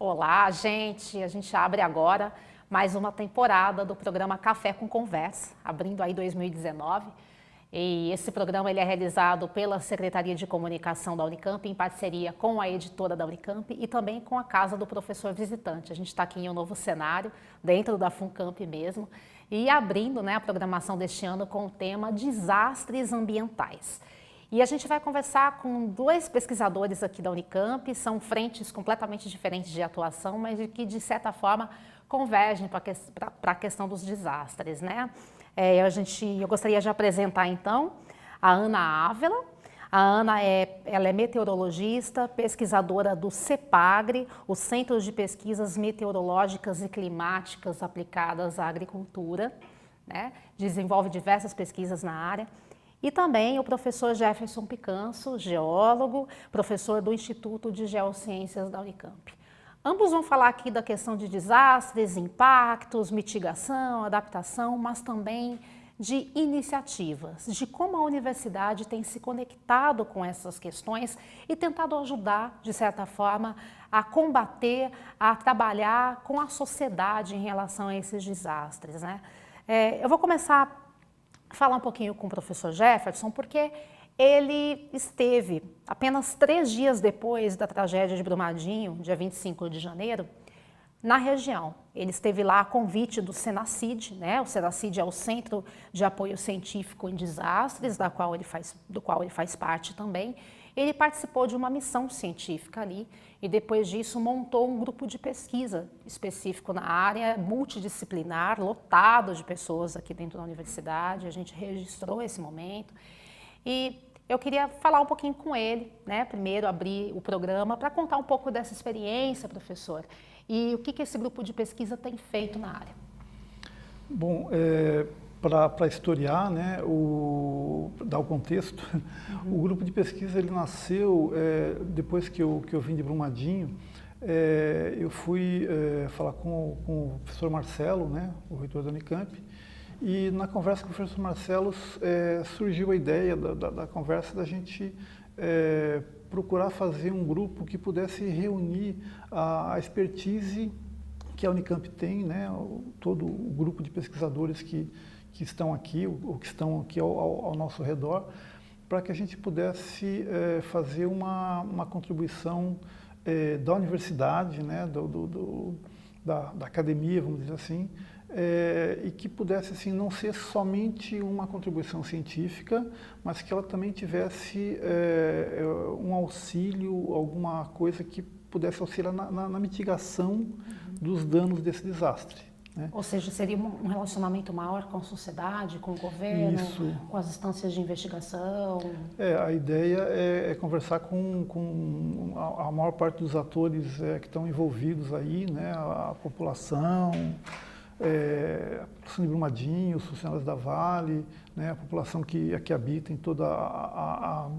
Olá, gente! A gente abre agora mais uma temporada do programa Café com Conversa, abrindo aí 2019. E esse programa ele é realizado pela Secretaria de Comunicação da Unicamp, em parceria com a editora da Unicamp e também com a Casa do Professor Visitante. A gente está aqui em um novo cenário, dentro da FUNCamp mesmo, e abrindo, a programação deste ano com o tema Desastres Ambientais. E a gente vai conversar com dois pesquisadores aqui da Unicamp, são frentes completamente diferentes de atuação, mas que, de certa forma, convergem para a questão dos desastres, Eu gostaria de apresentar, então, a Ana Ávila. A Ana ela é meteorologista, pesquisadora do CEPAGRE, o Centro de Pesquisas Meteorológicas e Climáticas Aplicadas à Agricultura, Desenvolve diversas pesquisas na área. E também o professor Jefferson Picanso, geólogo, professor do Instituto de Geociências da Unicamp. Ambos vão falar aqui da questão de desastres, impactos, mitigação, adaptação, mas também de iniciativas, de como a universidade tem se conectado com essas questões e tentado ajudar, de certa forma, a combater, a trabalhar com a sociedade em relação a esses desastres, Eu vou começar falar um pouquinho com o professor Jefferson, porque ele esteve apenas 3 dias depois da tragédia de Brumadinho, dia 25 de janeiro, na região. Ele esteve lá a convite do Senacid, O Senacid é o Centro de Apoio Científico em Desastres, do qual ele faz parte também. Ele participou de uma missão científica ali e depois disso montou um grupo de pesquisa específico na área, multidisciplinar, lotado de pessoas aqui dentro da universidade. A gente registrou esse momento e eu queria falar um pouquinho com ele, Primeiro abrir o programa para contar um pouco dessa experiência, professor, e o que esse grupo de pesquisa tem feito na área. Bom, para historiar, dar o contexto, o grupo de pesquisa ele nasceu depois que eu vim de Brumadinho. Eu fui falar com o professor Marcelo, o reitor da Unicamp, e na conversa com o professor Marcelo surgiu a ideia da conversa da gente procurar fazer um grupo que pudesse reunir a expertise que a Unicamp tem, todo o grupo de pesquisadores que estão aqui, ou que estão aqui ao nosso redor, para que a gente pudesse fazer uma contribuição da universidade, da academia, vamos dizer assim, e que pudesse assim, não ser somente uma contribuição científica, mas que ela também tivesse um auxílio, alguma coisa que pudesse auxiliar na mitigação dos danos desse desastre. Ou seja, seria um relacionamento maior com a sociedade, com o governo, Isso. Com as instâncias de investigação? A ideia é conversar com a maior parte dos atores que estão envolvidos aí, a população, a população de Brumadinho, os funcionários da Vale, a população que habita em toda a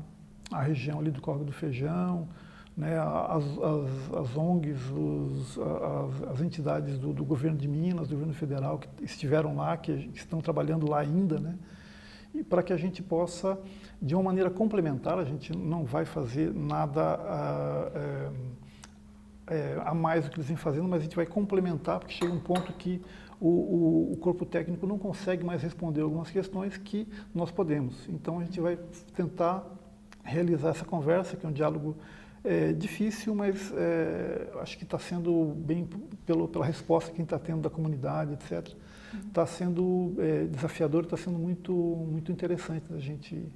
região ali do Córrego do Feijão, as ONGs, as entidades do governo de Minas, do governo federal que estiveram lá, que estão trabalhando lá ainda, e para que a gente possa, de uma maneira complementar, a gente não vai fazer nada a mais do que eles vêm fazendo, mas a gente vai complementar, porque chega um ponto que o corpo técnico não consegue mais responder algumas questões que nós podemos. Então a gente vai tentar realizar essa conversa, que é um diálogo difícil, mas acho que está sendo bem, pela resposta que a gente está tendo da comunidade, etc. Está sendo desafiador, está sendo muito, muito interessante da gente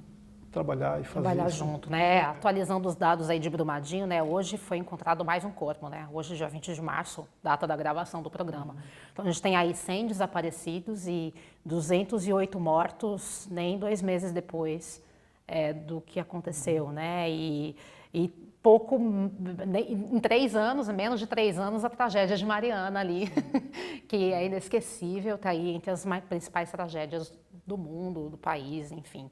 trabalhar e fazer Trabalhar isso. junto, Atualizando os dados aí de Brumadinho, Hoje foi encontrado mais um corpo, Hoje, dia 20 de março, data da gravação do programa. Então, a gente tem aí 100 desaparecidos e 208 mortos nem 2 meses depois do que aconteceu, E pouco, em 3 anos, menos de 3 anos, a tragédia de Mariana ali, que é inesquecível, está aí entre as principais tragédias do mundo, do país, enfim.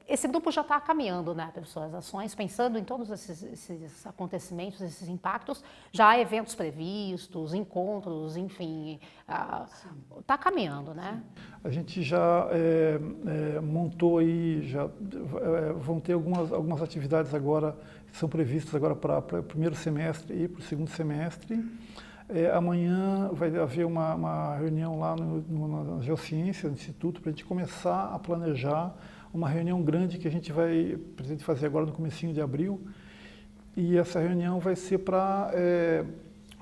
Esse grupo já está caminhando, professor, as ações, pensando em todos esses acontecimentos, esses impactos, já há eventos previstos, encontros, enfim, está caminhando, A gente já montou aí, vão ter algumas atividades agora que são previstos agora para o primeiro semestre e para o segundo semestre. Amanhã vai haver uma reunião lá na Geociência, no Instituto, para a gente começar a planejar uma reunião grande que a gente vai pretende fazer agora no comecinho de abril. E essa reunião vai ser para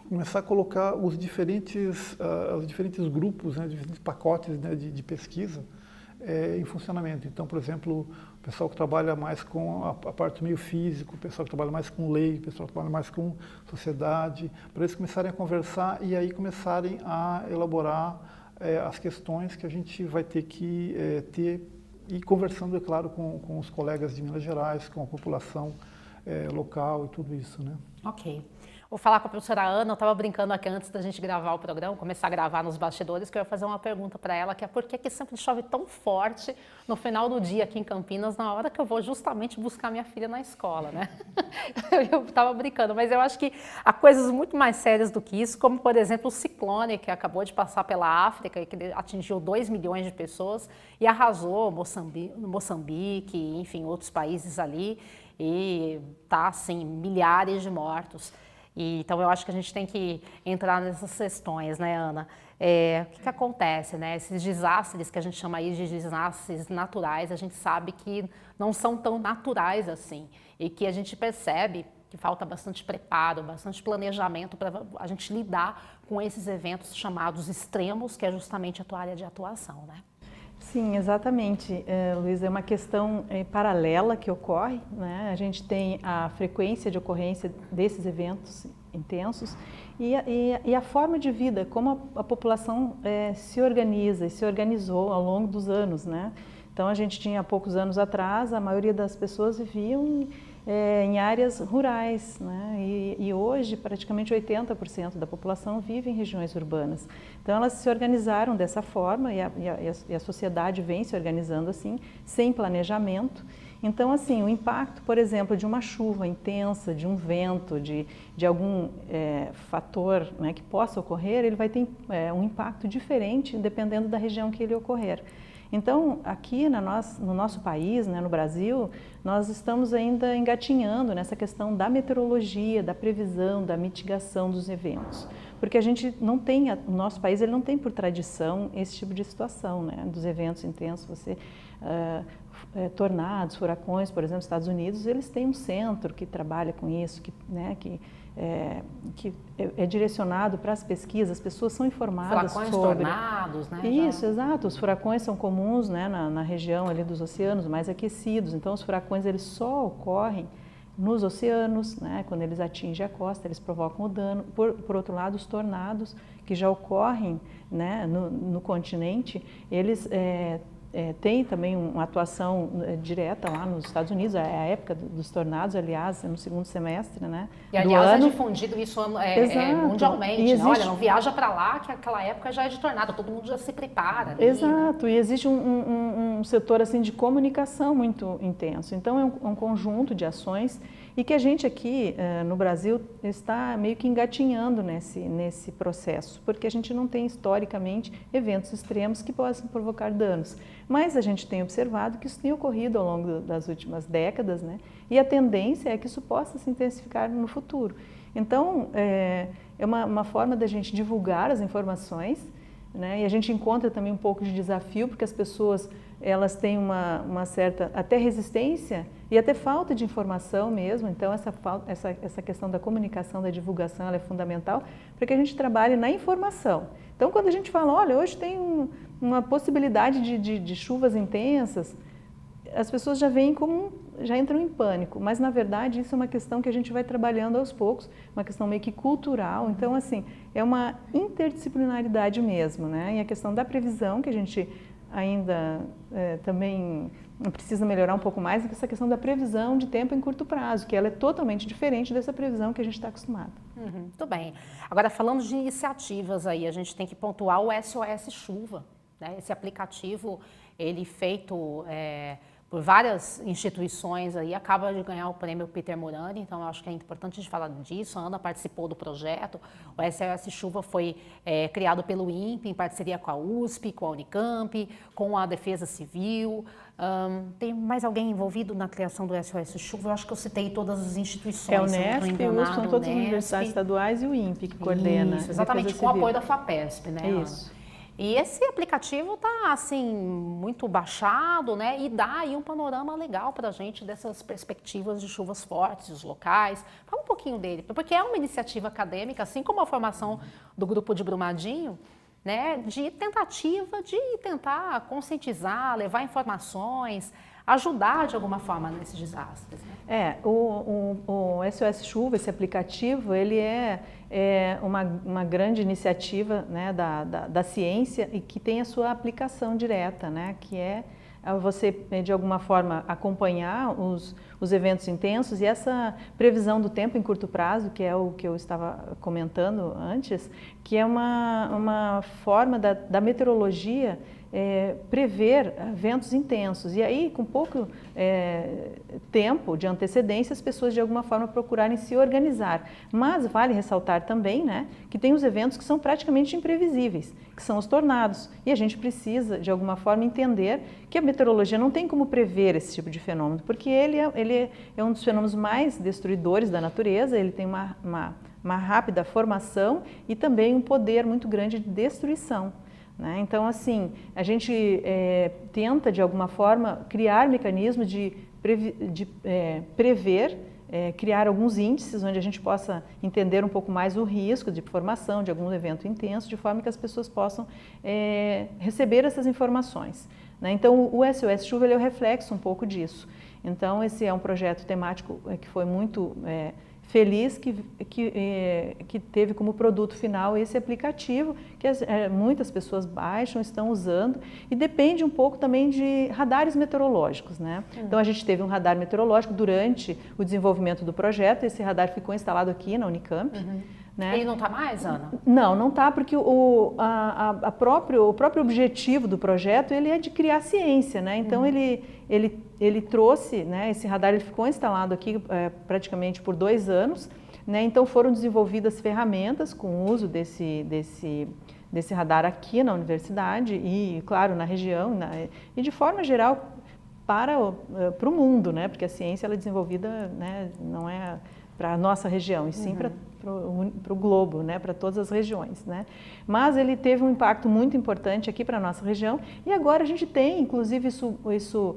começar a colocar os diferentes grupos, né, diferentes pacotes, né, de pesquisa em funcionamento. Então, por exemplo, o pessoal que trabalha mais com a parte do meio físico, o pessoal que trabalha mais com lei, o pessoal que trabalha mais com sociedade, para eles começarem a conversar e aí começarem a elaborar as questões que a gente vai ter que e conversando, é claro, com os colegas de Minas Gerais, com a população local e tudo isso, né? Ok. Vou falar com a professora Ana, eu estava brincando aqui antes da gente gravar o programa, começar a gravar nos bastidores, que eu ia fazer uma pergunta para ela, que é por que sempre chove tão forte no final do dia aqui em Campinas, na hora que eu vou justamente buscar minha filha na escola, né? Eu estava brincando, mas eu acho que há coisas muito mais sérias do que isso, como, por exemplo, o ciclone que acabou de passar pela África e que atingiu 2 milhões de pessoas e arrasou Moçambique, enfim, outros países ali, e tá, assim, milhares de mortos. Então, eu acho que a gente tem que entrar nessas questões, né, Ana? O que acontece, né? Esses desastres que a gente chama aí de desastres naturais, a gente sabe que não são tão naturais assim. E que a gente percebe que falta bastante preparo, bastante planejamento para a gente lidar com esses eventos chamados extremos, que é justamente a tua área de atuação, né? Sim, exatamente, Luiz, é uma questão paralela que ocorre, né? A gente tem a frequência de ocorrência desses eventos intensos e a forma de vida, como a população se organiza e se organizou ao longo dos anos, né? Então a gente tinha há poucos anos atrás, a maioria das pessoas viviam em áreas rurais, né? E hoje praticamente 80% da população vive em regiões urbanas. Então elas se organizaram dessa forma e a sociedade vem se organizando assim, sem planejamento. Então, assim, o impacto, por exemplo, de uma chuva intensa, de um vento, de algum fator, né, que possa ocorrer, ele vai ter um impacto diferente dependendo da região que ele ocorrer. Então, aqui no nosso país, né, no Brasil, nós estamos ainda engatinhando nessa questão da meteorologia, da previsão, da mitigação dos eventos. Porque a gente não tem, o nosso país ele não tem por tradição esse tipo de situação, né, dos eventos intensos. Tornados, furacões, por exemplo, nos Estados Unidos, eles têm um centro que trabalha com isso, que é direcionado para as pesquisas, as pessoas são informadas sobre... tornados, né? Isso, exato. Os furacões são comuns, né, na região ali dos oceanos mais aquecidos, então os furacões eles só ocorrem nos oceanos, né, quando eles atingem a costa, eles provocam o dano. Por outro lado, os tornados, que já ocorrem, né, no continente, eles tem também uma atuação direta lá nos Estados Unidos, é a época dos tornados, aliás, no segundo semestre, né? E aliás, é difundido isso mundialmente, existe... né? Olha, não viaja para lá que aquela época já é de tornado, todo mundo já se prepara. Ali, exato, né? E existe um setor assim de comunicação muito intenso, então é um conjunto de ações e que a gente aqui no Brasil está meio que engatinhando nesse processo, porque a gente não tem historicamente eventos extremos que possam provocar danos. Mas a gente tem observado que isso tem ocorrido ao longo das últimas décadas, né? E a tendência é que isso possa se intensificar no futuro. Então, é uma forma da gente divulgar as informações, né? E a gente encontra também um pouco de desafio, porque as pessoas elas têm uma certa até resistência e até falta de informação mesmo. Então, essa questão da comunicação, da divulgação, ela é fundamental para que a gente trabalhe na informação. Então, quando a gente fala, olha, hoje tem uma possibilidade de chuvas intensas, as pessoas já entram em pânico, mas na verdade isso é uma questão que a gente vai trabalhando aos poucos, uma questão meio que cultural. Então, assim, é uma interdisciplinaridade mesmo, né? E a questão da previsão, que a gente ainda também precisa melhorar um pouco mais, é essa questão da previsão de tempo em curto prazo, que ela é totalmente diferente dessa previsão que a gente está acostumado. Muito bem. Agora, falando de iniciativas aí, a gente tem que pontuar o SOS Chuva, né? Esse aplicativo, ele feito por várias instituições aí, acaba de ganhar o prêmio Peter Murani, então eu acho que é importante de falar disso. A Ana participou do projeto, o SOS Chuva foi criado pelo INPE, em parceria com a USP, com a Unicamp, com a Defesa Civil. Tem mais alguém envolvido na criação do SOS Chuva? Eu acho que eu citei todas as instituições. É o Unesp, o USP, são todas as universidades estaduais e o INPE que coordena. Isso, exatamente, com o apoio da FAPESP, né, Ana? Isso. E esse aplicativo está, assim, muito baixado, né? E dá aí um panorama legal para a gente dessas perspectivas de chuvas fortes, os locais. Fala um pouquinho dele, porque é uma iniciativa acadêmica, assim como a formação do grupo de Brumadinho, né? De tentativa de tentar conscientizar, levar informações, ajudar de alguma forma nesses desastres, né? O SOS Chuva, esse aplicativo, ele é uma grande iniciativa, né, da ciência e que tem a sua aplicação direta, né, que é você, de alguma forma, acompanhar os eventos intensos e essa previsão do tempo em curto prazo, que é o que eu estava comentando antes, que é uma forma da meteorologia prever eventos intensos. E aí, com pouco tempo de antecedência, as pessoas de alguma forma procurarem se organizar. Mas vale ressaltar também, né, que tem os eventos que são praticamente imprevisíveis, que são os tornados. E a gente precisa, de alguma forma, entender que a meteorologia não tem como prever esse tipo de fenômeno, porque ele é um dos fenômenos mais destruidores da natureza, ele tem uma rápida formação e também um poder muito grande de destruição. Então, assim, a gente tenta, de alguma forma, criar mecanismos de prever, criar alguns índices onde a gente possa entender um pouco mais o risco de formação de algum evento intenso, de forma que as pessoas possam receber essas informações. Então, o SOS Chuva ele é o reflexo um pouco disso. Então, esse é um projeto temático que foi muito feliz que teve como produto final esse aplicativo que muitas pessoas baixam, estão usando e depende um pouco também de radares meteorológicos, né? Então a gente teve um radar meteorológico durante o desenvolvimento do projeto, esse radar ficou instalado aqui na Unicamp. Né? Ele não está mais, Ana? Não está, porque o próprio objetivo do projeto ele é de criar ciência, né? Então ele trouxe, né, esse radar, ele ficou instalado aqui praticamente por 2 anos, né? Então foram desenvolvidas ferramentas com o uso desse radar aqui na universidade e, claro, na região e de forma geral para o mundo, né? Porque a ciência ela é desenvolvida, né, não é para a nossa região, e sim para o globo, né, para todas as regiões, né? Mas ele teve um impacto muito importante aqui para a nossa região e agora a gente tem, inclusive isso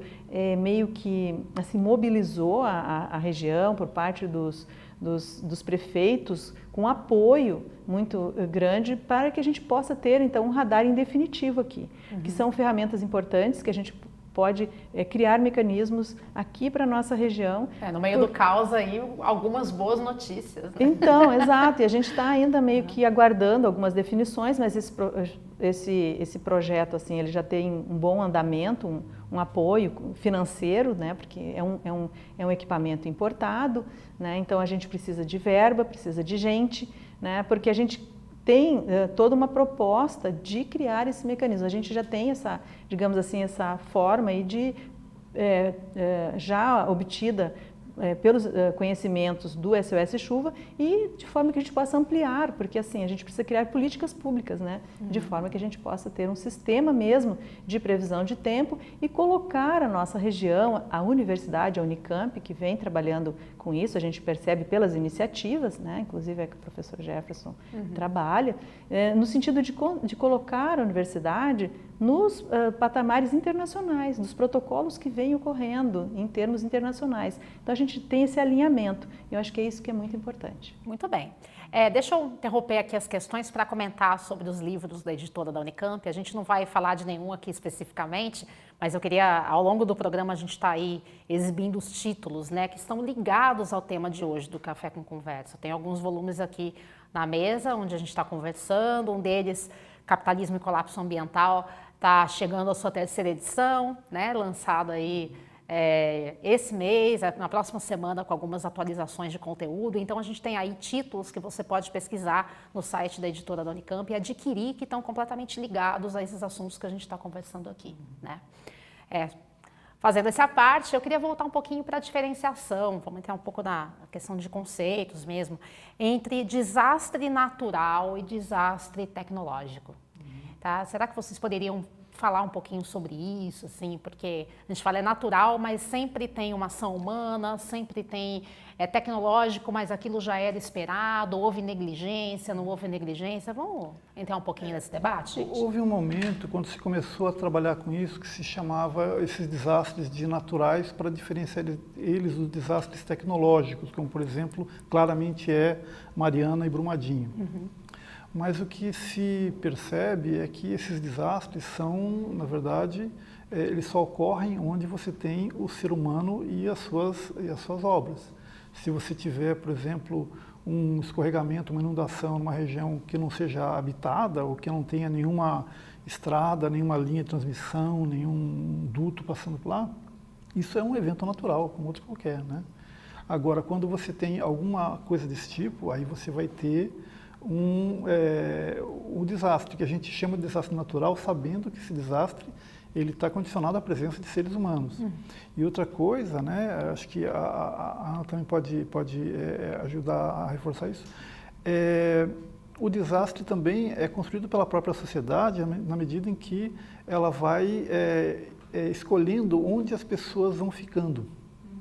meio que assim, mobilizou a região por parte dos prefeitos com apoio muito grande para que a gente possa ter então um radar em definitivo aqui, que são ferramentas importantes que a gente pode criar mecanismos aqui para a nossa região. No meio do caos aí, algumas boas notícias. Né? Então, exato, e a gente está ainda meio que aguardando algumas definições, mas esse projeto, assim, ele já tem um bom andamento, um apoio financeiro, né, porque é um equipamento importado, né, então a gente precisa de verba, precisa de gente, né, porque a gente tem toda uma proposta de criar esse mecanismo. A gente já tem essa, digamos assim, essa forma aí de já obtida pelos conhecimentos do SOS Chuva e de forma que a gente possa ampliar, porque assim, a gente precisa criar políticas públicas, né? De forma que a gente possa ter um sistema mesmo de previsão de tempo e colocar a nossa região, a universidade, a Unicamp, que vem trabalhando com isso, a gente percebe pelas iniciativas, né? Inclusive é que o professor Jefferson trabalha, no sentido de colocar a universidade nos patamares internacionais, dos protocolos que vêm ocorrendo em termos internacionais. Então a gente tem esse alinhamento, e eu acho que é isso que é muito importante. Muito bem. Deixa eu interromper aqui as questões para comentar sobre os livros da editora da Unicamp. A gente não vai falar de nenhum aqui especificamente, mas eu queria, ao longo do programa, a gente está aí exibindo os títulos, né, que estão ligados ao tema de hoje do Café com Conversa. Tem alguns volumes aqui na mesa, onde a gente está conversando, um deles, Capitalismo e Colapso Ambiental, está chegando à sua 3ª edição, né, lançado aí esse mês, na próxima semana, com algumas atualizações de conteúdo. Então, a gente tem aí títulos que você pode pesquisar no site da editora da Unicamp e adquirir, que estão completamente ligados a esses assuntos que a gente está conversando aqui, né? Fazendo essa parte, eu queria voltar um pouquinho para a diferenciação, vamos entrar um pouco na questão de conceitos mesmo, entre desastre natural e desastre tecnológico. Tá? Será que vocês poderiam falar um pouquinho sobre isso, assim, porque a gente fala é natural, mas sempre tem uma ação humana, sempre tem tecnológico, mas aquilo já era esperado, houve negligência, não houve negligência. Vamos entrar um pouquinho nesse debate, gente? Houve um momento, quando se começou a trabalhar com isso, que se chamava esses desastres de naturais para diferenciar eles dos desastres tecnológicos, como, por exemplo, claramente Mariana e Brumadinho. Mas o que se percebe é que esses desastres são, na verdade, eles só ocorrem onde você tem o ser humano e as suas obras. Se você tiver, por exemplo, um escorregamento, uma inundação numa região que não seja habitada ou que não tenha nenhuma estrada, nenhuma linha de transmissão, nenhum duto passando por lá, isso é um evento natural, como outro qualquer, né? Agora, quando você tem alguma coisa desse tipo, aí você vai ter um desastre, que a gente chama de desastre natural, sabendo que esse desastre ele está condicionado à presença de seres humanos. E outra coisa, né, acho que a Ana também pode ajudar a reforçar isso, o desastre também é construído pela própria sociedade na medida em que ela vai escolhendo onde as pessoas vão ficando.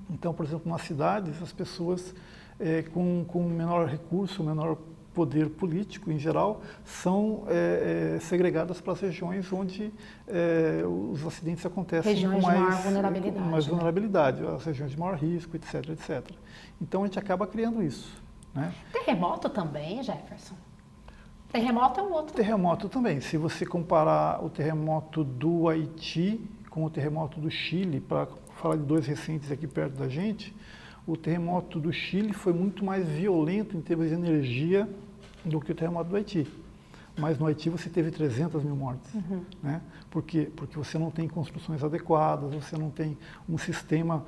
Então, por exemplo, nas cidades, as pessoas com menor recurso, menor poder político em geral, são segregadas para as regiões onde os acidentes acontecem regiões com mais, de maior vulnerabilidade. Mais vulnerabilidade, as regiões de maior risco, etc, etc. Então a gente acaba criando isso, né? Terremoto também, Jefferson? Terremoto é um outro. Terremoto também. Se você comparar o terremoto do Haiti com o terremoto do Chile, para falar de dois recentes aqui perto da gente, o terremoto do Chile foi muito mais violento em termos de energia do que o terremoto do Haiti. Mas no Haiti você teve 300 mil mortes. Né? Por quê? Porque você não tem construções adequadas, você não tem um sistema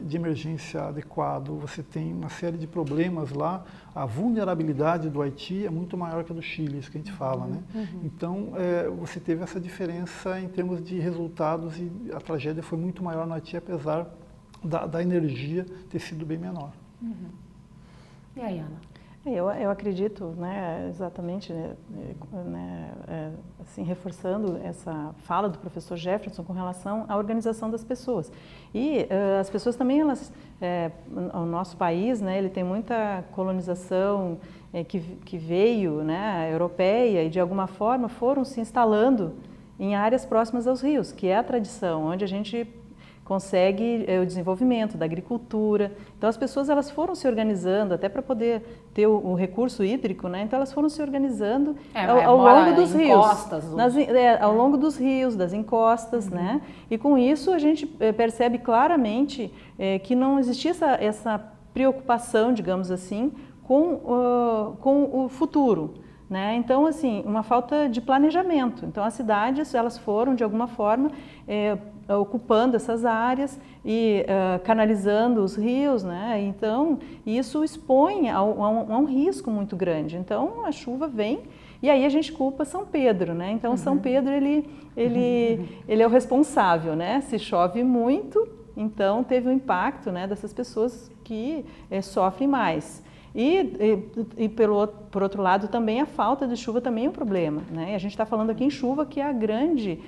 de emergência adequado, você tem uma série de problemas lá. A vulnerabilidade do Haiti é muito maior que a do Chile, isso que a gente fala. Né? Então, você teve essa diferença em termos de resultados e a tragédia foi muito maior no Haiti, apesar da energia ter sido bem menor. E aí, Ana? Eu acredito, né, exatamente, assim, reforçando essa fala do professor Jefferson com relação à organização das pessoas. E as pessoas também, o nosso país, né, ele tem muita colonização que veio, né, europeia e de alguma forma foram se instalando em áreas próximas aos rios, que é a tradição, onde a gente consegue o desenvolvimento da agricultura. Então as pessoas elas foram se organizando até para poder ter o recurso hídrico, né? Então elas foram se organizando ao longo dos rios, ao longo dos rios, das encostas, né? E com isso a gente percebe claramente que não existia essa preocupação, digamos assim, com o futuro. Né? Então, assim, uma falta de planejamento. Então, as cidades, elas foram, de alguma forma, ocupando essas áreas e canalizando os rios, né? Então, isso expõe a um risco muito grande. Então, a chuva vem e aí a gente culpa São Pedro, né? Então, São Pedro, ele é o responsável, né? Se chove muito, então teve um impacto, né, dessas pessoas que sofrem mais. E por outro lado, também a falta de chuva também é um problema, né? E a gente está falando aqui em chuva, que é a grande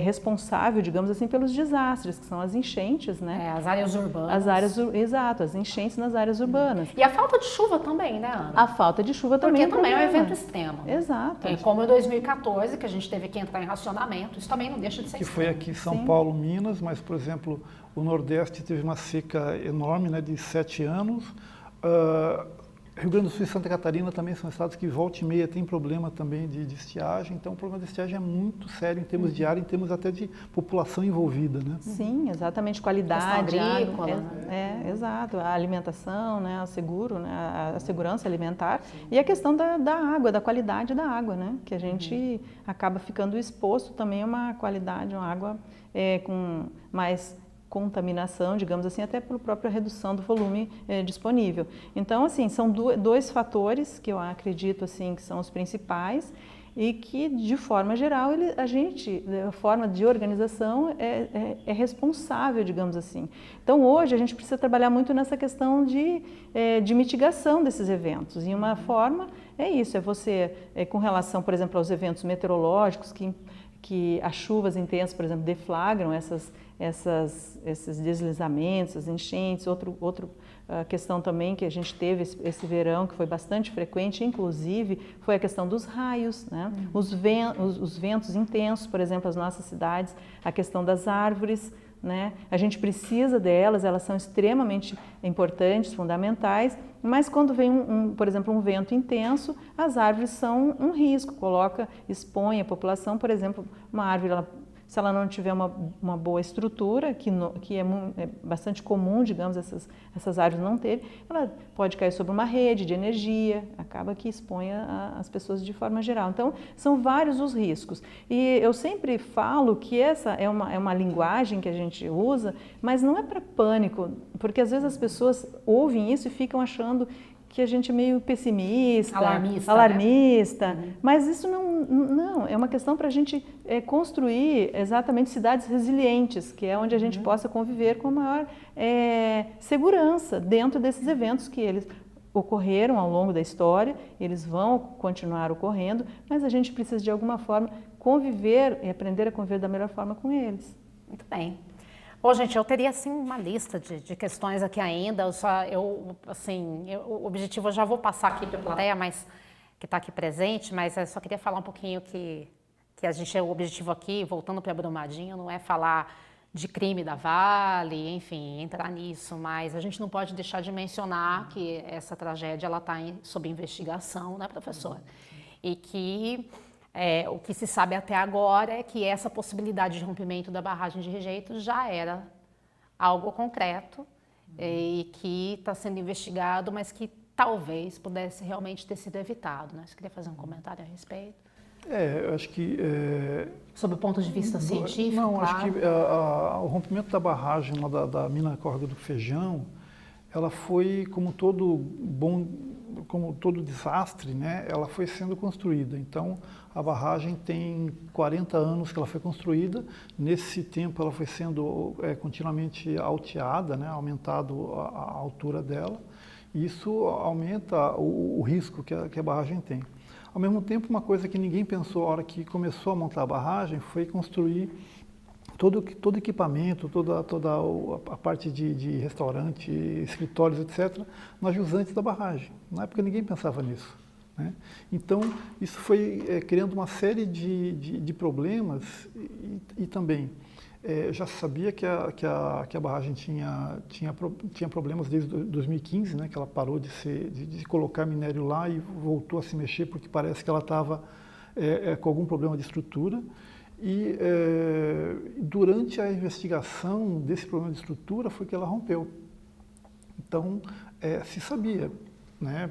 responsável, digamos assim, pelos desastres, que são as enchentes, né? As áreas urbanas. Exato, as enchentes nas áreas urbanas. E a falta de chuva também, né, Ana? A falta de chuva também é um problema. Porque também é um problema. evento extremo. Exato. Como em 2014, que a gente teve que entrar em racionamento, isso também não deixa de ser Que extremo. foi aqui em São Paulo, Minas, mas, por exemplo, o Nordeste teve uma seca enorme, né, de 7 anos. Rio Grande do Sul e Santa Catarina também são estados que volta e meia tem problema também de estiagem, então o problema de estiagem é muito sério em termos de área, em termos até de população envolvida, né? Sim, exatamente, qualidade, agrícola, exato, a alimentação, né, o seguro, né, a segurança alimentar. Sim. E a questão da água, da qualidade da água, né, que a gente acaba ficando exposto também a uma qualidade, uma água com mais contaminação, digamos assim, até pela própria redução do volume disponível. Então, assim, são dois fatores que eu acredito assim que são os principais e que, de forma geral, a forma de organização é responsável, digamos assim. Então, hoje, a gente precisa trabalhar muito nessa questão de mitigação desses eventos. E uma forma é você, com relação, por exemplo, aos eventos meteorológicos, que as chuvas intensas, por exemplo, deflagram esses deslizamentos, as enchentes. Outra questão também que a gente teve esse verão, que foi bastante frequente, inclusive, foi a questão dos raios, né? Os ventos intensos, por exemplo, as nossas cidades, a questão das árvores, né? A gente precisa delas, elas são extremamente importantes, fundamentais, mas quando vem, por exemplo, um vento intenso, as árvores são um risco, expõe a população, por exemplo, uma árvore, se ela não tiver uma boa estrutura, que é bastante comum, digamos, essas árvores não terem, ela pode cair sobre uma rede de energia, acaba que expõe as pessoas de forma geral. Então, são vários os riscos. E eu sempre falo que essa é uma linguagem que a gente usa, mas não é para pânico, porque às vezes as pessoas ouvem isso e ficam achando que a gente é meio pessimista, alarmista, né? Mas isso não é uma questão para a gente construir exatamente cidades resilientes, que é onde a gente possa conviver com maior segurança dentro desses eventos que eles ocorreram ao longo da história, eles vão continuar ocorrendo, mas a gente precisa de alguma forma conviver e aprender a conviver da melhor forma com eles. Muito bem. Bom, gente, eu teria assim uma lista de questões aqui ainda. O objetivo eu já vou passar aqui para a plateia, mas que está aqui presente, mas eu só queria falar um pouquinho que o objetivo aqui, voltando para Brumadinho, não é falar de crime da Vale, enfim, entrar nisso, mas a gente não pode deixar de mencionar que essa tragédia ela está sob investigação, né, professora? E que o que se sabe até agora é que essa possibilidade de rompimento da barragem de Rejeito já era algo concreto e que está sendo investigado, mas que talvez pudesse realmente ter sido evitado, né? Você queria fazer um comentário a respeito? Eu acho que... Sob o ponto de vista científico, não, claro. Acho que o rompimento da barragem lá da mina Córrego do Feijão, ela foi, como todo desastre, né, ela foi sendo construída. Então, a barragem tem 40 anos que ela foi construída. Nesse tempo, ela foi sendo continuamente alteada, né, aumentado a altura dela. E isso aumenta o risco que a barragem tem. Ao mesmo tempo, uma coisa que ninguém pensou na hora que começou a montar a barragem foi construir todo equipamento, toda a parte de restaurante, escritórios, etc., nas jusantes da barragem. Na época ninguém pensava nisso, né? Então, isso foi criando uma série de problemas e também já se sabia que a barragem tinha problemas desde 2015, né, que ela parou de colocar minério lá e voltou a se mexer porque parece que ela estava com algum problema de estrutura. E durante a investigação desse problema de estrutura foi que ela rompeu. Então, se sabia, né,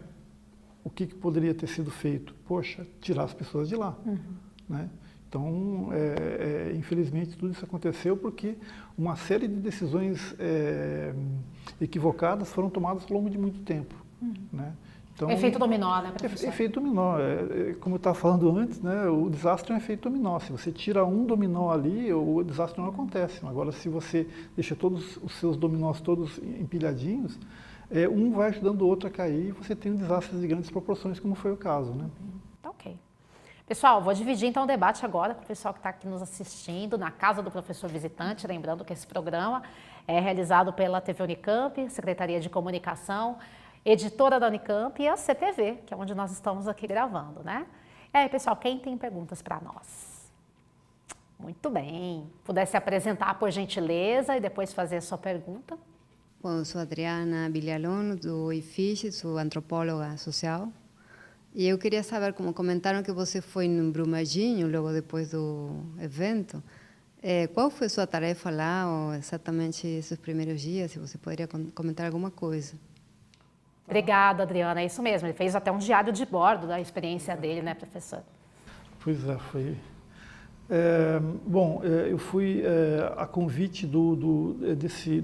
o que poderia ter sido feito. Poxa, tirar as pessoas de lá. Né? Então, infelizmente, tudo isso aconteceu porque uma série de decisões equivocadas foram tomadas ao longo de muito tempo. Né? Então, efeito dominó, né, professor? Efeito dominó. Como eu estava falando antes, né, o desastre é um efeito dominó. Se você tira um dominó ali, o desastre não acontece. Agora, se você deixa todos os seus dominós todos empilhadinhos, um vai ajudando o outro a cair e você tem um desastre de grandes proporções, como foi o caso. Né? Tá ok. Pessoal, vou dividir então o debate agora com o pessoal que está aqui nos assistindo na Casa do Professor Visitante. Lembrando que esse programa é realizado pela TV Unicamp, Secretaria de Comunicação, editora da Unicamp e a CTV, que é onde nós estamos aqui gravando, né? E aí, pessoal, quem tem perguntas para nós? Muito bem. Pudesse apresentar, por gentileza, e depois fazer a sua pergunta. Bom, eu sou Adriana Villalón, do IFISH, sou antropóloga social. E eu queria saber, como comentaram que você foi em Brumadinho, logo depois do evento, qual foi a sua tarefa lá, ou exatamente esses primeiros dias, se você poderia comentar alguma coisa? Obrigada, Adriana. É isso mesmo. Ele fez até um diário de bordo da experiência dele, né, professor? Pois é, Eu fui a convite desse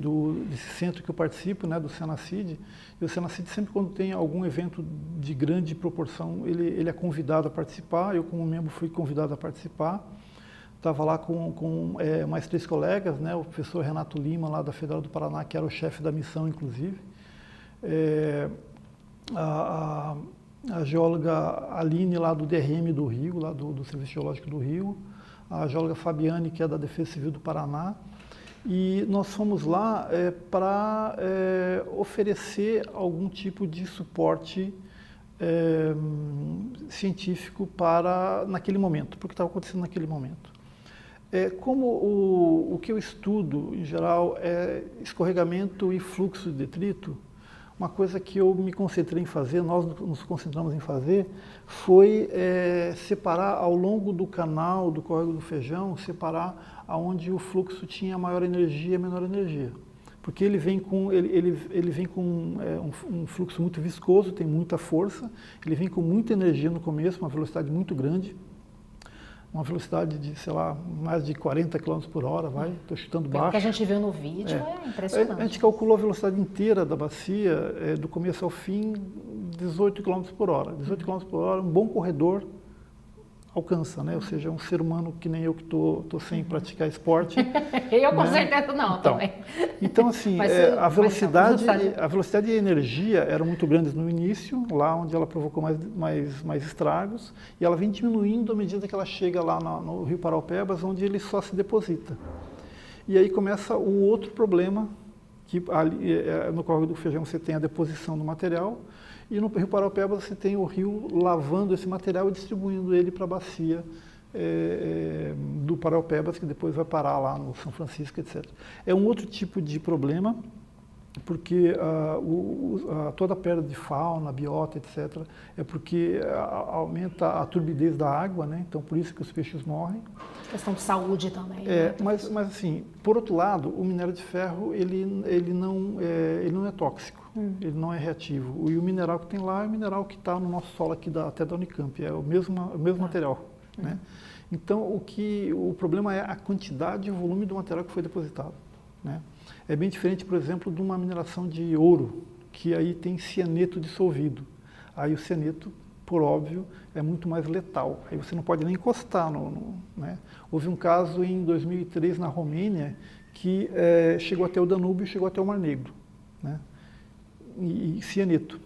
centro que eu participo, né, do Senacid. E o Senacid sempre, quando tem algum evento de grande proporção, ele é convidado a participar. Eu, como membro, fui convidado a participar. Estava lá com mais 3 colegas, né, o professor Renato Lima, lá da Federal do Paraná, que era o chefe da missão, inclusive. A geóloga Aline, lá do DRM do Rio, lá do Serviço Geológico do Rio, a geóloga Fabiane, que é da Defesa Civil do Paraná, e nós fomos lá para oferecer algum tipo de suporte científico naquele momento, porque estava acontecendo naquele momento. Como o que eu estudo, em geral, é escorregamento e fluxo de detrito, uma coisa que eu me concentrei em fazer, nós nos concentramos em fazer, foi separar ao longo do canal do Córrego do Feijão, separar aonde o fluxo tinha maior energia e menor energia. Porque ele vem com um fluxo muito viscoso, tem muita força, ele vem com muita energia no começo, uma velocidade muito grande, uma velocidade de, sei lá, mais de 40 km por hora, estou chutando baixo. O que a gente viu no vídeo é impressionante. A gente calculou a velocidade inteira da bacia, do começo ao fim, 18 km por hora. 18 km por hora, um bom corredor alcança, né? Ou seja, um ser humano que nem eu que estou sem praticar esporte. Eu com certeza não, também. Então, assim, a velocidade e a energia eram muito grandes no início, lá onde ela provocou mais estragos, e ela vem diminuindo à medida que ela chega lá no Rio Paraupebas, onde ele só se deposita. E aí começa o outro problema, que ali, no Córrego do Feijão você tem a deposição do material, e no Rio Paraupebas você tem o rio lavando esse material e distribuindo ele para a bacia do Paraupebas, que depois vai parar lá no São Francisco, etc. É um outro tipo de problema, porque toda a perda de fauna, biota, etc., é porque aumenta a turbidez da água, né? Então por isso que os peixes morrem. Questão de saúde também. Né? Mas assim, por outro lado, o minério de ferro ele não é tóxico, ele não é reativo. E o mineral que tem lá é o mineral que está no nosso solo aqui até da Unicamp, é o mesmo material. Né? Então o problema é a quantidade e o volume do material que foi depositado. Né? É bem diferente, por exemplo, de uma mineração de ouro, que aí tem cianeto dissolvido. Aí o cianeto, por óbvio, é muito mais letal. Aí você não pode nem encostar né? Houve um caso em 2003 na Romênia que chegou até o Danúbio e chegou até o Mar Negro. Né? E cianeto.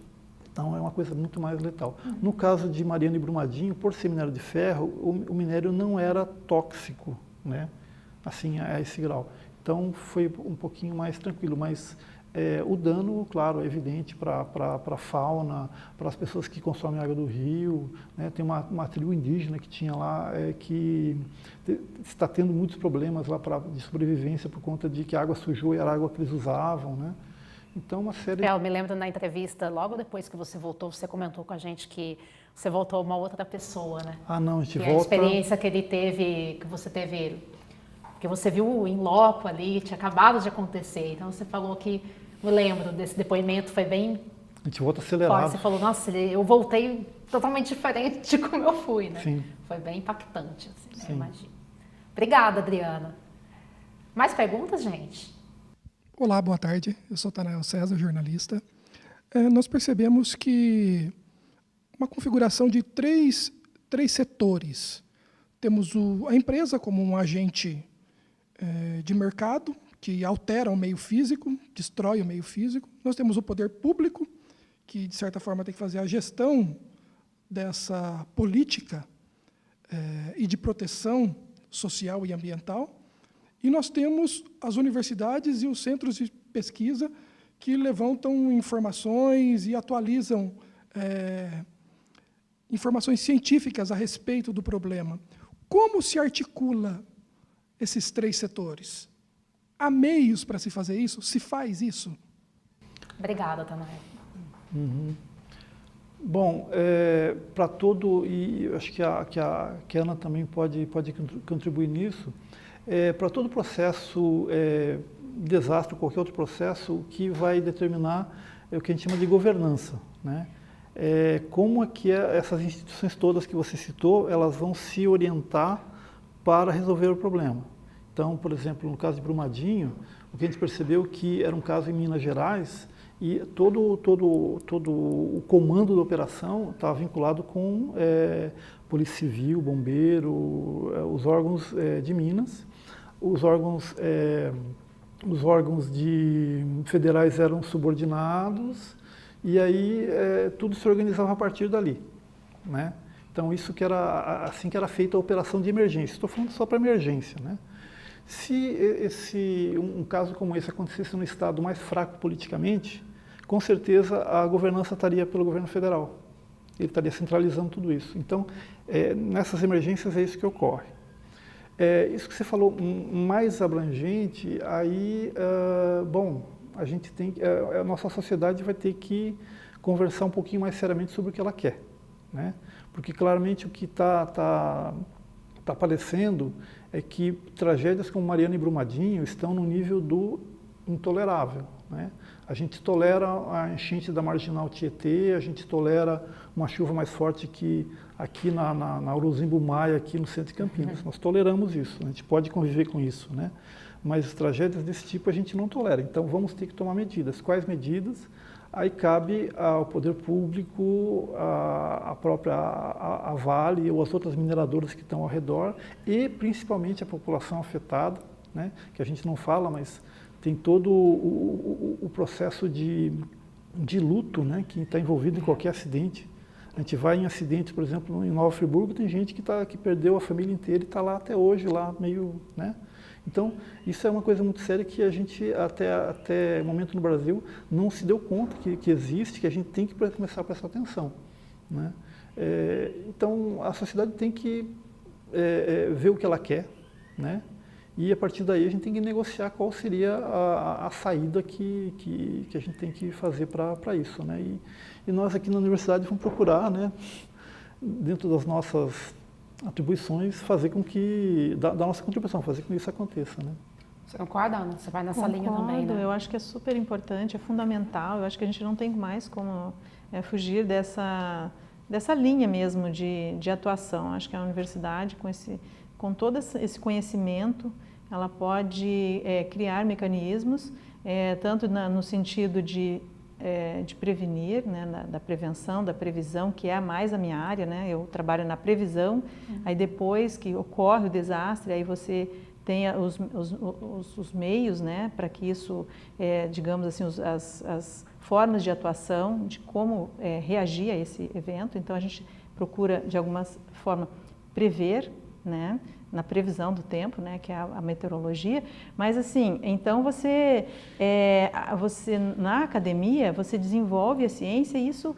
Então é uma coisa muito mais letal. No caso de Mariana e Brumadinho, por ser minério de ferro, o minério não era tóxico, né? Assim, a esse grau. Então foi um pouquinho mais tranquilo, mas o dano, claro, é evidente para a fauna, para as pessoas que consomem água do rio. Né? Tem uma tribo indígena que tinha lá que está tendo muitos problemas lá de sobrevivência por conta de que a água sujou e era a água que eles usavam. Né? Então uma série... Eu me lembro na entrevista, logo depois que você voltou, você comentou com a gente que você voltou uma outra pessoa, né? Ah, não, a gente volta... A experiência que ele teve, que você teve... que você viu em loco ali, tinha acabado de acontecer. Então você falou que, me lembro desse depoimento, foi bem... A gente volta acelerado. Você falou, nossa, eu voltei totalmente diferente de como eu fui, né? Sim. Foi bem impactante, assim, Sim. eu imagino. Obrigada, Adriana. Mais perguntas, gente? Olá, boa tarde. Eu sou Tanael César, jornalista. Nós percebemos que uma configuração de três setores. Temos a empresa como um agente de mercado, que altera o meio físico, destrói o meio físico. Nós temos o poder público, que, de certa forma, tem que fazer a gestão dessa política e de proteção social e ambiental. E nós temos as universidades e os centros de pesquisa que levantam informações e atualizam informações científicas a respeito do problema. Como se articula esses três setores? Há meios para se fazer isso? Se faz isso? Obrigada, Tanael. Uhum. Bom, para todo, e acho que a Ana também pode contribuir nisso, para todo processo, desastre, qualquer outro processo, o que vai determinar é o que a gente chama de governança. Né? Como é que essas instituições todas que você citou, elas vão se orientar para resolver o problema. Então, por exemplo, no caso de Brumadinho, o que a gente percebeu que era um caso em Minas Gerais e todo o comando da operação estava vinculado com Polícia Civil, Bombeiro, os órgãos de Minas, os órgãos federais eram subordinados e aí tudo se organizava a partir dali, né? Então isso que era assim que era feita a operação de emergência. Estou falando só para emergência, né? Se um caso como esse acontecesse num estado mais fraco politicamente, com certeza a governança estaria pelo governo federal. Ele estaria centralizando tudo isso. Então, nessas emergências é isso que ocorre. Isso que você falou mais abrangente, aí, bom, a gente tem, a nossa sociedade vai ter que conversar um pouquinho mais seriamente sobre o que ela quer, né? Porque claramente o que está aparecendo é que tragédias como Mariana e Brumadinho estão no nível do intolerável, né? A gente tolera a enchente da Marginal Tietê, a gente tolera uma chuva mais forte que aqui na Uruzimbu Maia, aqui no centro de Campinas. Nós toleramos isso, a gente pode conviver com isso, né? Mas tragédias desse tipo a gente não tolera. Então vamos ter que tomar medidas. Quais medidas? Aí cabe ao poder público, a própria Vale ou as outras mineradoras que estão ao redor e principalmente a população afetada, né? Que a gente não fala, mas tem todo o processo de luto, né? Que está envolvido em qualquer acidente. A gente vai em acidentes, por exemplo, em Nova Friburgo, tem gente que perdeu a família inteira e está lá até hoje, lá meio, né? Então, isso é uma coisa muito séria que a gente, até o momento no Brasil, não se deu conta que existe, que a gente tem que começar a prestar atenção, né? Então, a sociedade tem que ver o que ela quer, né? E, a partir daí, a gente tem que negociar qual seria a saída que a gente tem que fazer para isso, né? E nós aqui na universidade vamos procurar, né, dentro das nossas atribuições, fazer com que, da nossa contribuição, fazer com que isso aconteça, né? Você concorda, Ana? Você vai nessa linha também, né? Eu acho que é super importante, é fundamental, eu acho que a gente não tem mais como fugir dessa linha mesmo de atuação. Acho que a universidade, com todo esse conhecimento, ela pode criar mecanismos, tanto no sentido de prevenir, né, da prevenção, da previsão, que é mais a minha área, né? Eu trabalho na previsão, aí depois que ocorre o desastre, aí você tem os meios, né, para que isso, digamos assim, as formas de atuação, de como reagir a esse evento. Então a gente procura, de alguma forma, prever, né, na previsão do tempo, né, que é a meteorologia, mas assim, então você na academia, você desenvolve a ciência e isso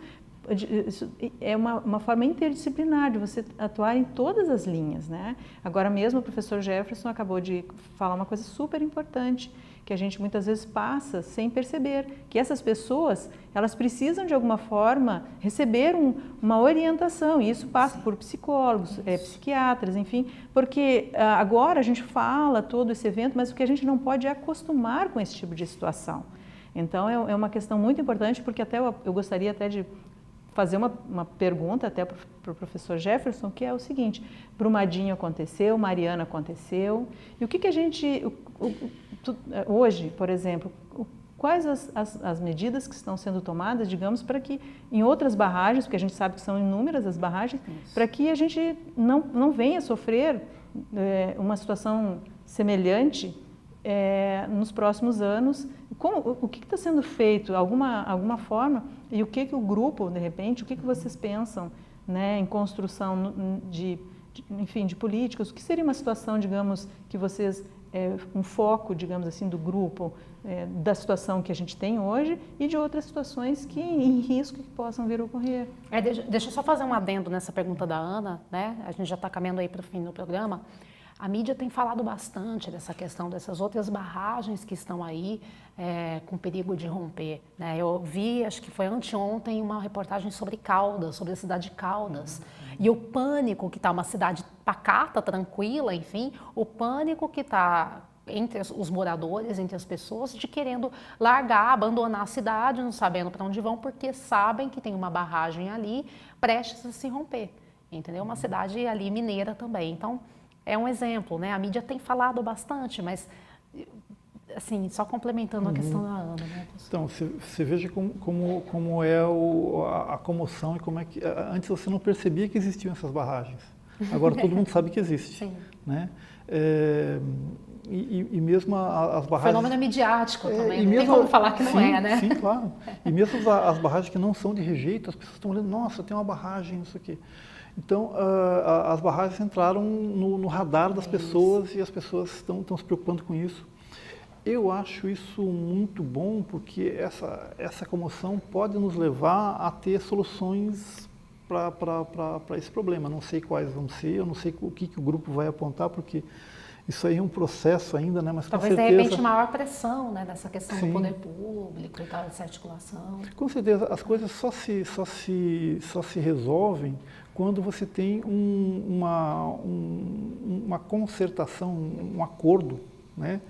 é uma forma interdisciplinar de você atuar em todas as linhas, né? Agora mesmo o professor Jefferson acabou de falar uma coisa super importante, que a gente muitas vezes passa sem perceber, que essas pessoas, elas precisam de alguma forma receber uma orientação, e isso passa por psicólogos, psiquiatras, enfim, porque agora a gente fala todo esse evento, mas o que a gente não pode é acostumar com esse tipo de situação. Então é uma questão muito importante, porque até eu gostaria até de fazer uma pergunta até para o professor Jefferson, que é o seguinte: Brumadinho aconteceu, Mariana aconteceu, e o que a gente, hoje, por exemplo, quais as medidas que estão sendo tomadas, digamos, para que em outras barragens, porque a gente sabe que são inúmeras as barragens, para que a gente não venha sofrer uma situação semelhante nos próximos anos. O que está sendo feito, alguma forma, e o que o grupo, de repente, o que vocês pensam, né, em construção enfim, de políticas? O que seria uma situação, digamos, que vocês, um foco, digamos assim, do grupo, da situação que a gente tem hoje e de outras situações que em risco que possam vir a ocorrer? Deixa eu só fazer um adendo nessa pergunta da Ana, né? A gente já está caminhando aí para o fim do programa. A mídia tem falado bastante dessa questão dessas outras barragens que estão aí com perigo de romper, né? Eu vi, acho que foi anteontem, uma reportagem sobre Caldas, sobre a cidade de Caldas. E o pânico que está, uma cidade pacata, tranquila, enfim, o pânico que está entre os moradores, entre as pessoas, de querendo largar, abandonar a cidade, não sabendo para onde vão, porque sabem que tem uma barragem ali prestes a se romper, entendeu? Uma cidade ali mineira também. Então, é um exemplo, né? A mídia tem falado bastante, mas, assim, só complementando a questão da Ana, né? Então, você veja como é a comoção e como é que... Antes você não percebia que existiam essas barragens. Agora todo mundo sabe que existe. Sim. Né? E mesmo as barragens... Fenômeno midiático também, e não tem como falar que não sim, é, né? Sim, claro. E mesmo as barragens que não são de rejeito, as pessoas estão olhando, nossa, tem uma barragem, isso aqui. Então, as barragens entraram no radar das pessoas e as pessoas estão se preocupando com isso. Eu acho isso muito bom porque essa comoção pode nos levar a ter soluções para esse problema. Não sei quais vão ser, eu não sei o que o grupo vai apontar, porque isso aí é um processo ainda, né? Mas talvez com certeza, de repente maior pressão, né, nessa questão sim, do poder público e tal, dessa articulação. Com certeza, as coisas só se resolvem quando você tem uma concertação, um acordo, né?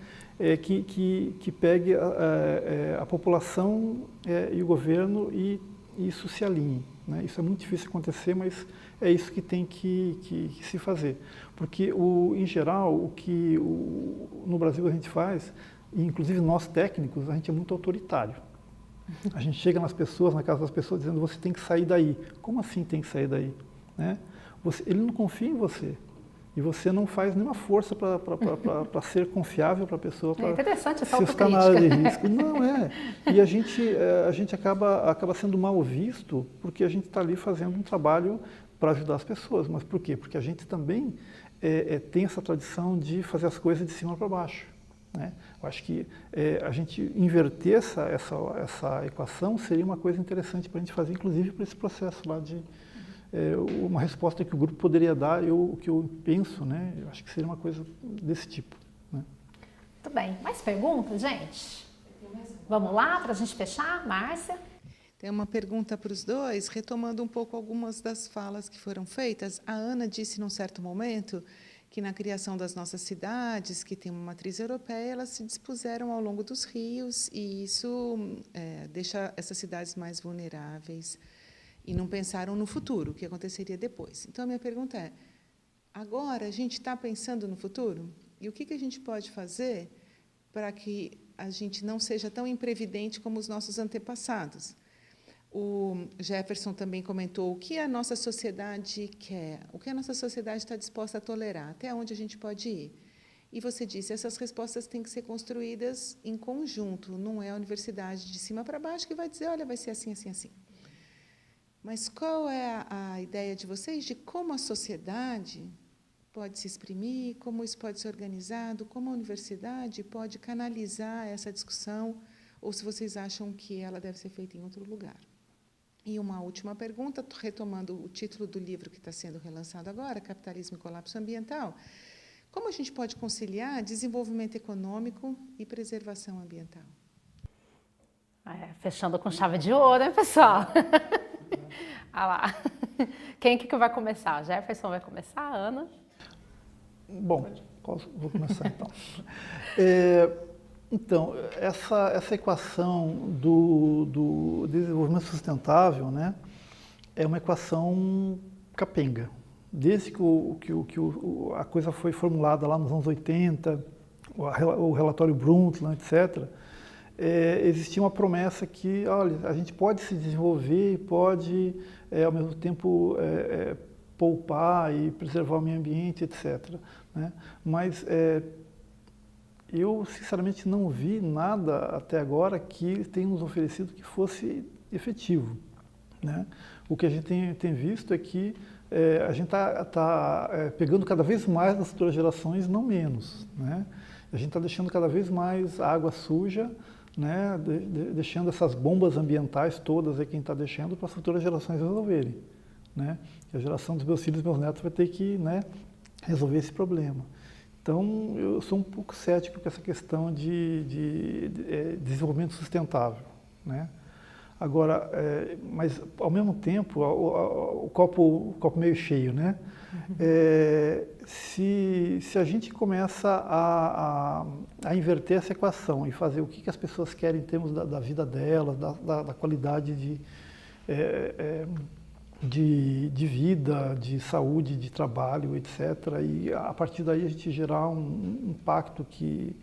Que pegue a população e o governo e isso se alinhe. Né? Isso é muito difícil acontecer, mas é isso que tem que se fazer. Porque, em geral, no Brasil a gente faz, e inclusive nós técnicos, a gente é muito autoritário. A gente chega nas pessoas, na casa das pessoas, dizendo, você tem que sair daí. Como assim tem que sair daí? Né? Ele não confia em você. E você não faz nenhuma força para ser confiável para a pessoa. É interessante essa se está na área de risco. Não é. E a gente acaba sendo mal visto porque a gente está ali fazendo um trabalho para ajudar as pessoas. Mas por quê? Porque a gente também tem essa tradição de fazer as coisas de cima para baixo. Né? Eu acho que a gente inverter essa equação seria uma coisa interessante para a gente fazer, inclusive para esse processo lá de... uma resposta que o grupo poderia dar, o que eu penso, né? Eu acho que seria uma coisa desse tipo. Né? Muito bem. Mais perguntas, gente? Vamos lá, para a gente fechar? Márcia? Tem uma pergunta para os dois, retomando um pouco algumas das falas que foram feitas. A Ana disse, num certo momento, que na criação das nossas cidades, que tem uma matriz europeia, elas se dispuseram ao longo dos rios, e isso deixa essas cidades mais vulneráveis. E não pensaram no futuro, o que aconteceria depois. Então, a minha pergunta é, agora a gente está pensando no futuro? E o que a gente pode fazer para que a gente não seja tão imprevidente como os nossos antepassados? O Jefferson também comentou o que a nossa sociedade quer, o que a nossa sociedade está disposta a tolerar, até onde a gente pode ir. E você disse, essas respostas têm que ser construídas em conjunto, não é a universidade de cima para baixo que vai dizer, olha, vai ser assim, assim, assim. Mas qual é a ideia de vocês de como a sociedade pode se exprimir, como isso pode ser organizado, como a universidade pode canalizar essa discussão, ou se vocês acham que ela deve ser feita em outro lugar? E uma última pergunta, retomando o título do livro que está sendo relançado agora, Capitalismo e Colapso Ambiental. Como a gente pode conciliar desenvolvimento econômico e preservação ambiental? Fechando com chave de ouro, hein, pessoal? Ah lá. Quem que vai começar? Jefferson vai começar? A Ana? Bom, vou começar então. Então, essa equação do desenvolvimento sustentável, né, é uma equação capenga. Desde que a coisa foi formulada lá nos anos 80, o relatório Brundtland, etc., existia uma promessa que, olha, a gente pode se desenvolver e pode, ao mesmo tempo, poupar e preservar o meio ambiente, etc. Né? Mas eu, sinceramente, não vi nada até agora que tenha nos oferecido que fosse efetivo. Né? O que a gente tem visto é que a gente está pegando cada vez mais das futuras gerações, não menos. Né? A gente está deixando cada vez mais água suja, né, deixando essas bombas ambientais todas aí que a gente está deixando para as futuras gerações resolverem. Né? E a geração dos meus filhos e meus netos vai ter que, né, resolver esse problema. Então, eu sou um pouco cético com essa questão de desenvolvimento sustentável. Né? Agora, mas ao mesmo tempo, o copo meio cheio, né? Se a gente começa a inverter essa equação e fazer o que as pessoas querem em termos da vida delas, da qualidade de vida, de saúde, de trabalho, etc. E a partir daí a gente gerar um pacto que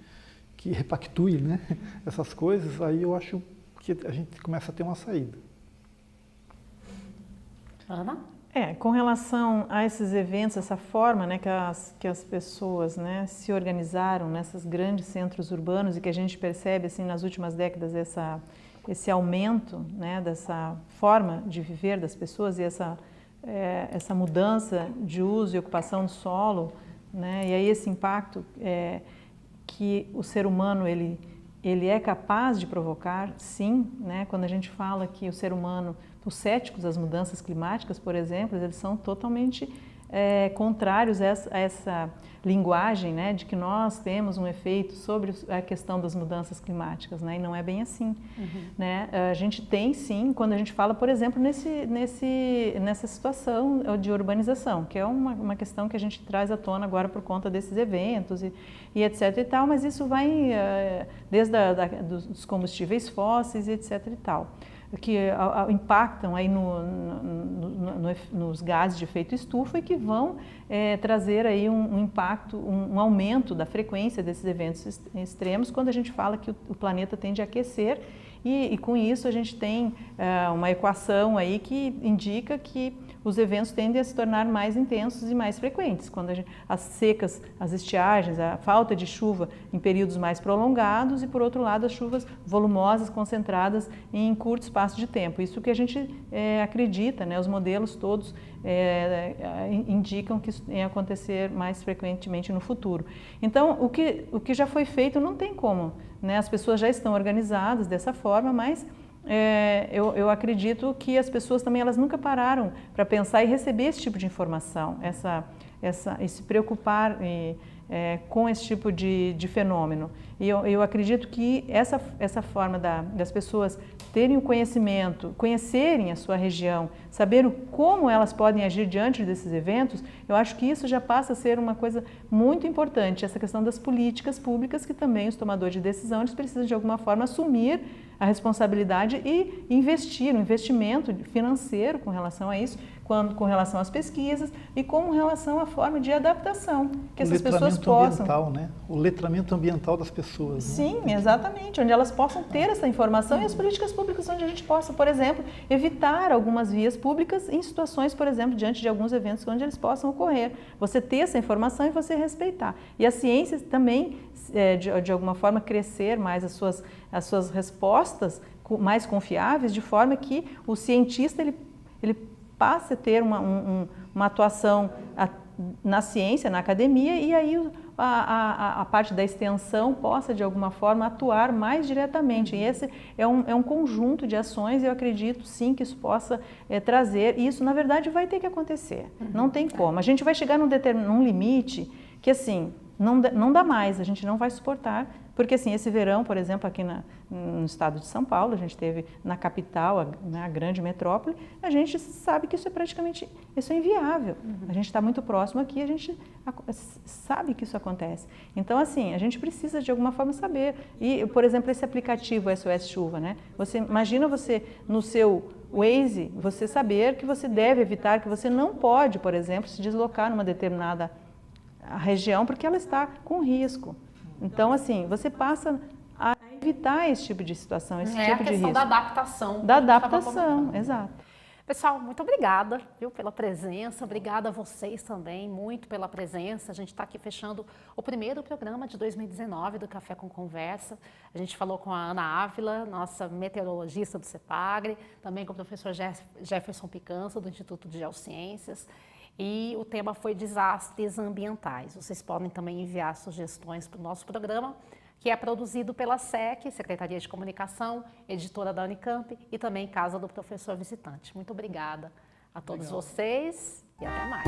repactue, né, essas coisas, aí eu acho que a gente começa a ter uma saída. Ana? Com relação a esses eventos, essa forma, né, que as pessoas, né, se organizaram nesses grandes centros urbanos e que a gente percebe assim nas últimas décadas esse aumento, né, dessa forma de viver das pessoas e essa mudança de uso e ocupação do solo, né, e aí esse impacto que o ser humano ele é capaz de provocar, sim, né, quando a gente fala que o ser humano, os céticos às mudanças climáticas, por exemplo, eles são totalmente contrários a essa linguagem, né, de que nós temos um efeito sobre a questão das mudanças climáticas, né, e não é bem assim. Né? A gente tem sim, quando a gente fala, por exemplo, nessa situação de urbanização, que é uma questão que a gente traz à tona agora por conta desses eventos e etc e tal, mas isso vai desde dos combustíveis fósseis e etc e tal, que impactam aí nos gases de efeito estufa e que vão trazer aí um impacto, um aumento da frequência desses eventos extremos quando a gente fala que o planeta tende a aquecer e com isso a gente tem uma equação aí que indica que os eventos tendem a se tornar mais intensos e mais frequentes. Quando as secas, as estiagens, a falta de chuva em períodos mais prolongados e, por outro lado, as chuvas volumosas, concentradas em curto espaço de tempo. Isso que a gente acredita, né? Os modelos todos indicam que isso vai acontecer mais frequentemente no futuro. Então, o que já foi feito não tem como, né? As pessoas já estão organizadas dessa forma, mas eu acredito que as pessoas também elas nunca pararam para pensar e receber esse tipo de informação, e se preocupar com esse tipo de fenômeno. E eu acredito que essa forma das pessoas terem o conhecimento, conhecerem a sua região, saber como elas podem agir diante desses eventos, eu acho que isso já passa a ser uma coisa muito importante, essa questão das políticas públicas que também os tomadores de decisão eles precisam de alguma forma assumir a responsabilidade e investir, um investimento financeiro com relação a isso, com relação às pesquisas e com relação à forma de adaptação que essas pessoas possam. Ambiental, né? O letramento ambiental das pessoas. Sim, né? exatamente, onde elas possam ter essa informação e as políticas públicas onde a gente possa, por exemplo, evitar algumas vias públicas em situações, por exemplo, diante de alguns eventos onde eles possam ocorrer. Você ter essa informação e você respeitar. E a ciência também, de alguma forma, crescer mais as suas respostas mais confiáveis, de forma que o cientista ele passe a ter uma atuação na ciência, na academia, e aí a parte da extensão possa, de alguma forma, atuar mais diretamente. E esse é um conjunto de ações e eu acredito, sim, que isso possa trazer, e isso, na verdade, vai ter que acontecer. Não tem como. A gente vai chegar num limite que, assim, não dá mais, a gente não vai suportar, porque assim, esse verão, por exemplo, aqui no estado de São Paulo, a gente teve na capital, a grande metrópole, a gente sabe que isso é inviável. A gente está muito próximo aqui, a gente sabe que isso acontece. Então, assim, a gente precisa de alguma forma saber. E, por exemplo, esse aplicativo SOS Chuva, né? Imagina você, no seu Waze, você saber que você deve evitar, que você não pode, por exemplo, se deslocar numa determinada região porque ela está com risco. Então, assim, você passa a evitar esse tipo de situação, esse tipo de risco. É a questão da adaptação. Da adaptação, exato. Pessoal, muito obrigada, viu, pela presença, obrigada a vocês também, muito pela presença. A gente está aqui fechando o primeiro programa de 2019 do Café com Conversa. A gente falou com a Ana Ávila, nossa meteorologista do CEPAGRE, também com o professor Jefferson Picanso, do Instituto de Geociências. E o tema foi desastres ambientais. Vocês podem também enviar sugestões para o nosso programa, que é produzido pela SEC, Secretaria de Comunicação, editora da Unicamp e também Casa do Professor Visitante. Muito obrigada a todos vocês e até mais.